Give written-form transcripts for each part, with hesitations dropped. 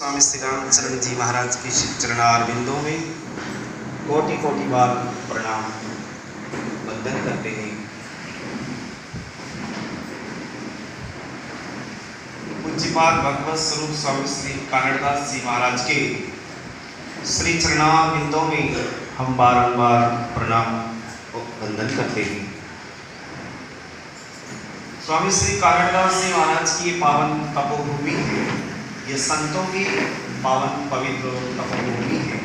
स्वामी श्री रामचरण जी महाराज की चरणारविंदों में कोटि कोटि बार प्रणाम वंदन करते हैं। पूज्यपाद भगवत स्वरूप स्वामी श्री कानड़दास जी महाराज के श्री चरणारविंदों में हम बारंबार प्रणाम वंदन करते हैं। स्वामी श्री कानड़दास जी महाराज की पावन तपोभूमि है, ये संतों की पावन पवित्र तपोभूमि है,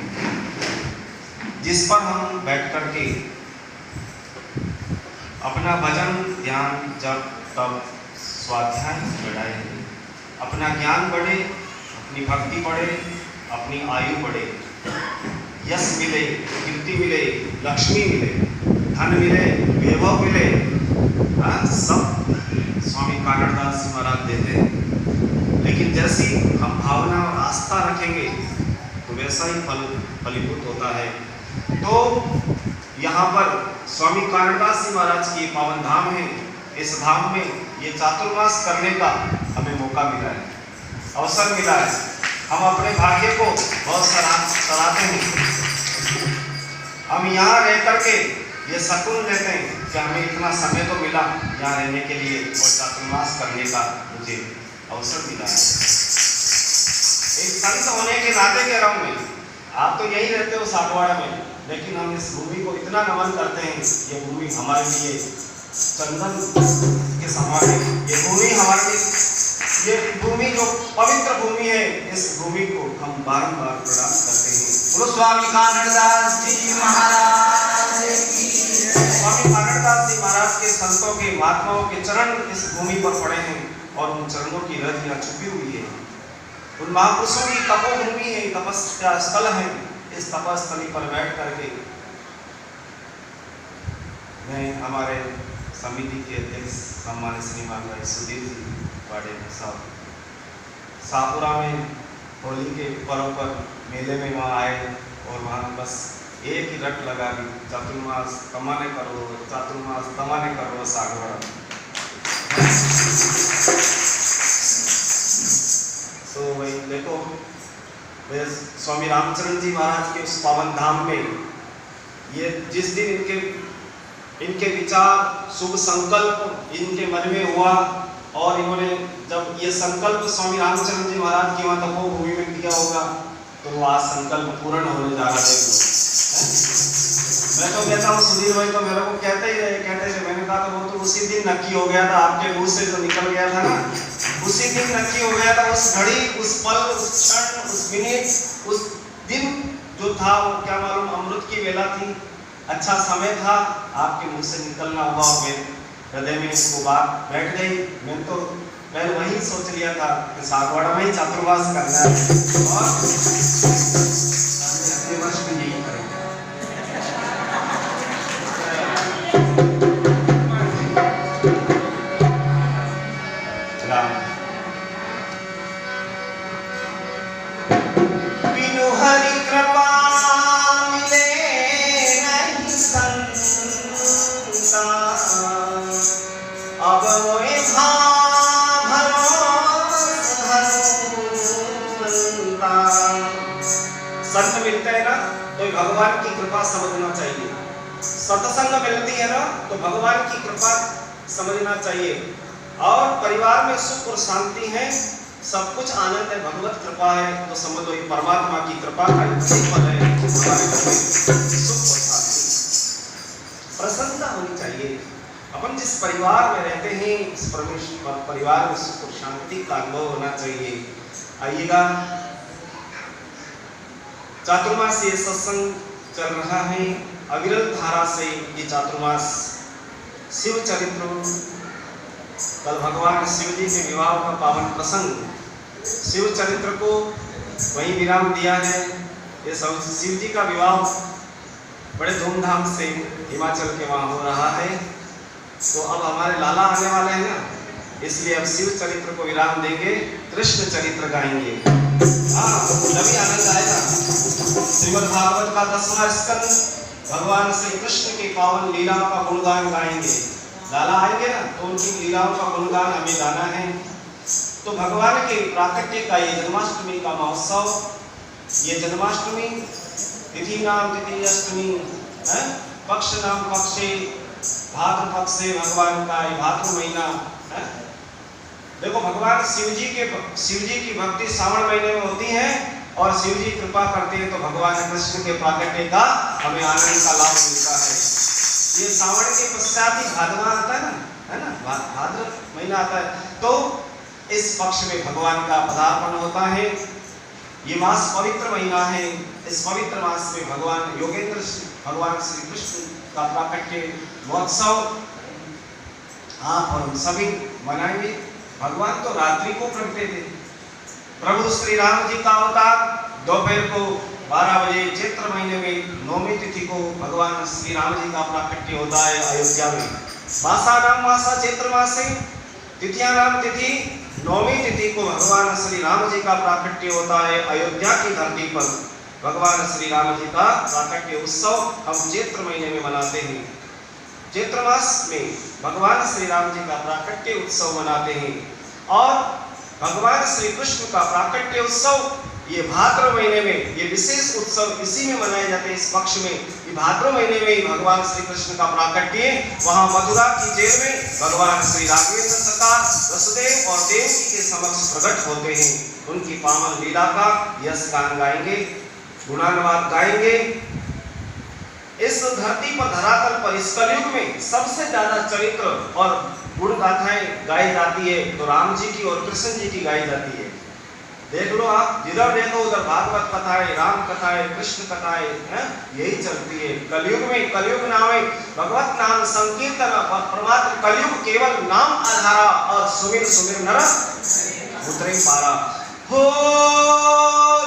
जिस पर हम बैठ करके अपना भजन ध्यान जप तप स्वाध्याय बढ़ाए, अपना ज्ञान बढ़े, अपनी भक्ति बढ़े, अपनी आयु बढ़े, यश मिले, कीर्ति मिले, लक्ष्मी मिले, धन मिले, वैभव मिले, सब स्वामी कानड़दास जी महाराज देते हैं। लेकिन जैसी हम भावना और आस्था रखेंगे तो वैसा ही फल फलीभूत होता है। तो यहाँ पर स्वामी कानड़दास जी महाराज की पावन धाम है। इस धाम में ये चातुर्मास करने का हमें मौका मिला है, अवसर मिला है। हम अपने भाग्य को बहुत सराहते हैं। हम यहाँ रह करके ये सकून लेते हैं कि हमें इतना समय तो मिला यहाँ रहने के लिए और चातुर्मास करने का मुझे अवसर मिला है। एक संत होने के नाते कह रहा हूँ मैं, आप तो यही रहते हो सागवाड़ा में, लेकिन हम इस भूमि को इतना नमन करते हैं। ये भूमि हमारे लिए चंदन के समान है। ये भूमि हमारे लिए, ये भूमि जो पवित्र भूमि है, इस भूमि को हम बारंबार प्रणाम करते हैं। बोलो स्वामी कानड़दास जी महाराज की। स्वामी कानड़दास जी महाराज के संतों के महात्माओं के चरण इस भूमि पर पड़े हैं और उन चरणों की रज यहाँ छुपी हुई है। उन महापुरुषों की तपोभूमि है, तपस्या स्थल है। इस तपस्थली पर बैठ करके मैं हमारे समिति के अध्यक्ष सम्मानित श्रीमान भाई सुधीर जी पाड़े साहब सापुरा में होली के पर्व पर मेले में वहाँ आए और वहाँ बस एक ही रट लगा दी, चातुर्मास तमाने करो, चातुर्मास तमाने करो सागवाड़ा। तो वही देखो, स्वामी रामचरण जी महाराज के उस पावन धाम में ये जिस दिन इनके विचार शुभ संकल्प इनके मन में हुआ और इन्होंने जब ये संकल्प स्वामी रामचरण जी महाराज की वहाँ तपोभूमि में किया होगा तो वो आज संकल्प पूर्ण होने जा रहा है। मैं तो कहता हूँ सुधीर भाई तो मेरे को कहते ही रहे। मैंने कहा तो वो तो उसी दिन नक्की हो गया था, आपके मुंह से जो निकल गया था ना, उसी दिन नक्की हो गया था। उस घड़ी, उस पल, उस क्षण, उस मिनट, उस दिन जो था वो क्या मालूम अमृत की वेला थी, अच्छा समय था, आपके मुंह से निकलना हुआ और मेरे हृदय में इसको बात बैठ गई। मैंने तो पहले वही सोच लिया था कि सागवाड़ा में ही चातुर्मास करना है और अगले वर्ष में यही करेंगे। बिनु हरि कृपा मिले नहीं संता, अब मोए संत मिलते हैं ना तो भगवान की कृपा समझना चाहिए। सत्संग मिलती है ना तो भगवान की कृपा समझना चाहिए। और परिवार में सुख और शांति है, सब कुछ आनंद है, भगवत कृपा है तो समझो ये परमात्मा की कृपा का फल है। हमारे घर में सुख और शांति, प्रसन्नता होनी चाहिए। अपन जिस परिवार में रहते हैं इस परमेश्वर परिवार में सुख और शांति का अनुभव होना चाहिए। आइएगा, चातुर्मास ये सत्संग चल रहा है, अविरल धारा से ये चातुर्मास शिव चरित्र, कल भगवान शिव जी के विवाह का पावन प्रसंग, शिव चरित्र को वहीं विराम दिया है। ये शिव जी का विवाह बड़े धूमधाम से हिमाचल के वहाँ हो रहा है। तो अब हमारे लाला आने वाले हैं ना, इसलिए अब शिव चरित्र को विराम देंगे, कृष्ण चरित्र गाएंगे। हाँ, तभी आनंद आएगा। श्रीमद् भागवत का 10वां स्कंद भगवान श्री कृष्ण की पावन लीलाओं का गुणगान गाएंगे। लाला आएंगे ना तो उनकी लीलाओं का गुणगान हमें गाना है। तो भगवान के प्राकट्य का ये जन्माष्टमी का महोत्सव, ये जन्माष्टमी तिथि नाम तिथि अष्टमी है, पक्ष नाम पक्षे, भाद्र पक्षे भगवान का ये भाद्र महीना है। देखो भगवान शिव जी की भक्ति श्रावण महीने में होती है और शिव जी कृपा करते हैं तो भगवान कृष्ण के प्राकट्य का हमें आनंद का लाभ मिलता है। ये श्रावण के पश्चात ही भाद्रवा आता है ना, है ना, भाद्र महीना आता है, तो इस पक्ष में भगवान का पदार्पण होता है। ये मास पवित्र महीना है। इस पवित्र मास में भगवान योगेंद्र भगवान श्री कृष्ण का प्राकट्य महोत्सव आप और हम सभी मनाएंगे। भगवान तो रात्रि को प्रगटे थे। प्रभु श्री राम जी का अवतार दोपहर को 12 बजे चैत्र महीने में 9वीं तिथि को भगवान श्री राम जी का प्राकट्य होता है अयोध्या में। मासा नाम मासा चैत्र मासे, तिथिया नाम तिथि 9वीं तिथि को भगवान श्री राम जी का प्राकट्य होता है अयोध्या की धरती पर। भगवान श्री राम जी का प्राकट्य उत्सव हम चैत्र महीने में मनाते हैं। चैत्र मास में भगवान श्री राम जी का प्राकट्य उत्सव मनाते हैं और भगवान श्री कृष्ण का प्राकट्य उत्सव ये भाद्र महीने में, ये विशेष उत्सव इसी में मनाए जाते हैं। इस पक्ष में ये भाद्र महीने में ही भगवान श्री कृष्ण का प्राकट्य वहां मथुरा की जेल में भगवान श्री राघवेंद्र सरकार वसुदेव और देवकी के समक्ष प्रकट होते हैं। उनकी पावन लीला का यश गान गाएंगे, गुणानुवाद गाएंगे। इस धरती पर धरातल पर इस कलयुग में सबसे ज्यादा चरित्र और गुण गाथाएं गाई जाती है तो राम जी की और कृष्ण जी की गाई जाती है। देख लो आप, जिधर देखो उधर भागवत कथाएं, राम कथाएं, कृष्ण कथाएं हैं, यही चलती है। कलयुग में, कलयुग नामे भगवत नाम संकीर्तन, परमात्मा कलयुग केवल नाम आधारा और सुमिर सुमिर नर उतरे पारा हो।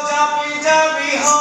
जपि जपि हो